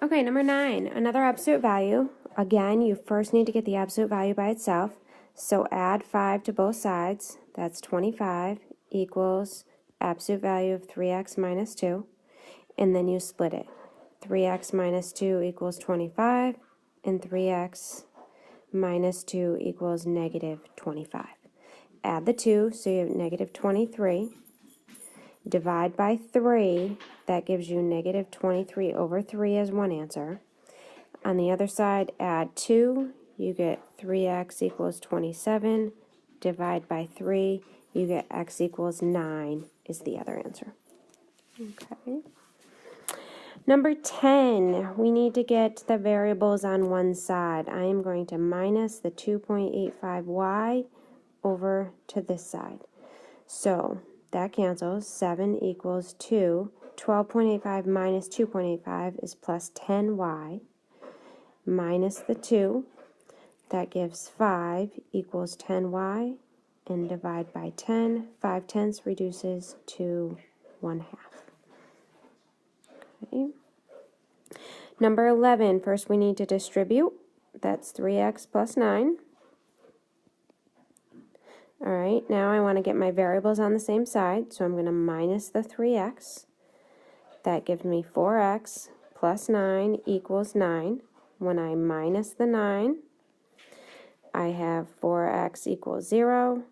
Okay, number 9, another absolute value. Again, you first need to get the absolute value by itself. So add 5 to both sides. That's 25 equals absolute value of 3x minus 2. And then you split it. 3x minus 2 equals 25, and 3x minus 2 equals negative 25. Add the 2, so you have negative 23. Divide by 3, that gives you negative 23 over 3 as one answer. On the other side, add 2, you get 3x equals 27. Divide by 3, you get x equals 9 is the other answer. Okay. Number 10, we need to get the variables on one side. I am going to minus the 2.85y over to this side. So that cancels. 7 equals 2. 12.85 minus 2.85 is plus 10y. Minus the 2, that gives 5 equals 10y, and divide by 10. 5/10 reduces to 1/2. Okay. Number 11, first we need to distribute. That's 3x plus 9. All right, now I want to get my variables on the same side, so I'm going to minus the 3x. That gives me 4x plus 9 equals 9. When I minus the 9, I have 4x equals 0,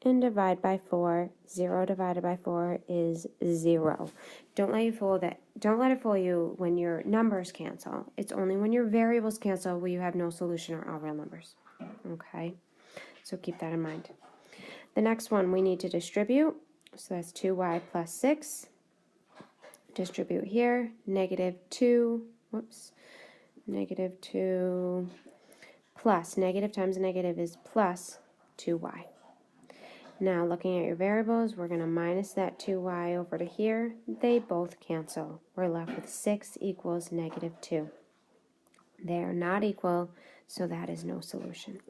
and divide by 4. 0 divided by 4 is 0. Don't let it fool you when your numbers cancel. It's only when your variables cancel will you have no solution or all real numbers. Okay, so keep that in mind. The next one we need to distribute, so that's 2y plus 6. Distribute here, negative 2 plus negative times negative is plus 2y. Now looking at your variables, we're going to minus that 2y over to here. They both cancel. We're left with 6 equals negative 2. They are not equal, so that is no solution.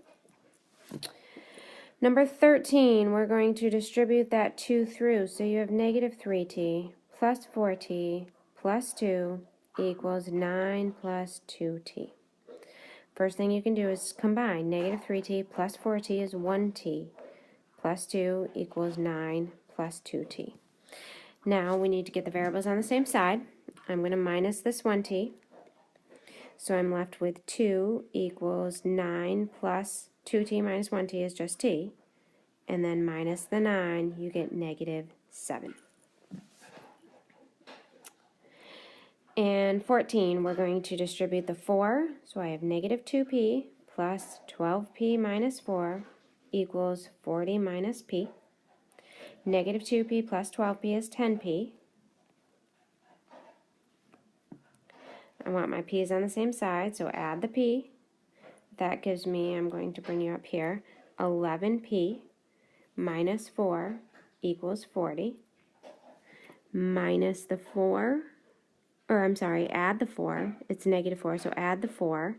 Number 13, we're going to distribute that 2 through. So you have negative 3t plus 4t plus 2 equals 9 plus 2t. First thing you can do is combine. Negative 3t plus 4t is 1t. Plus 2 equals 9 plus 2t. Now we need to get the variables on the same side. I'm going to minus this 1t. So I'm left with 2 equals 9 plus 2t minus 1t is just t. And then minus the 9, you get negative 7. And 14, we're going to distribute the 4. So I have negative 2p plus 12p minus 4 equals 40 minus p. Negative 2p plus 12p is 10p. I want my p's on the same side, so add the p. That gives me, I'm going to bring you up here, 11p minus 4 equals 40. Minus the 4, add the 4. It's negative 4, so add the 4.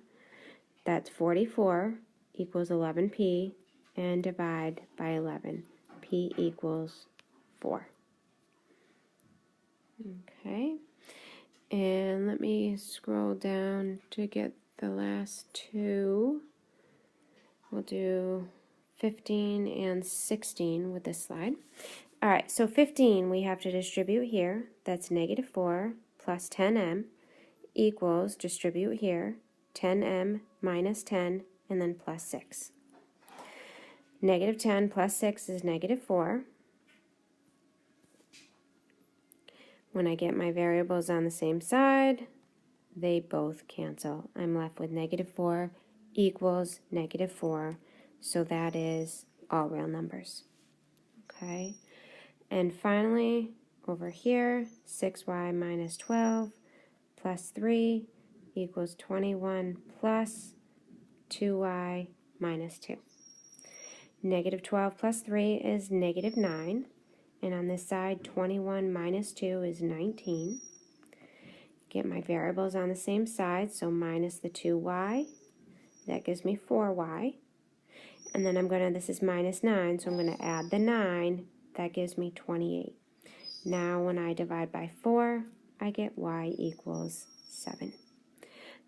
That's 44 equals 11p, and divide by 11. P equals 4. Okay, and let me scroll down to get the last two. We'll do 15 and 16 with this slide. All right, so 15 we have to distribute here. That's negative 4 plus 10m equals, distribute here, 10m minus 10, and then plus 6. Negative 10 plus 6 is negative 4. When I get my variables on the same side, they both cancel. I'm left with negative 4 equals negative 4, so that is all real numbers. Okay, and finally, over here, 6y minus 12 plus 3 equals 21 plus 2y minus 2. Negative 12 plus 3 is negative 9. And on this side, 21 minus 2 is 19. Get my variables on the same side, so minus the 2y. That gives me 4y. And then this is minus 9, so I'm going to add the 9. That gives me 28. Now when I divide by 4, I get y equals 7.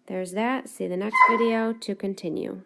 There's that. See the next video to continue.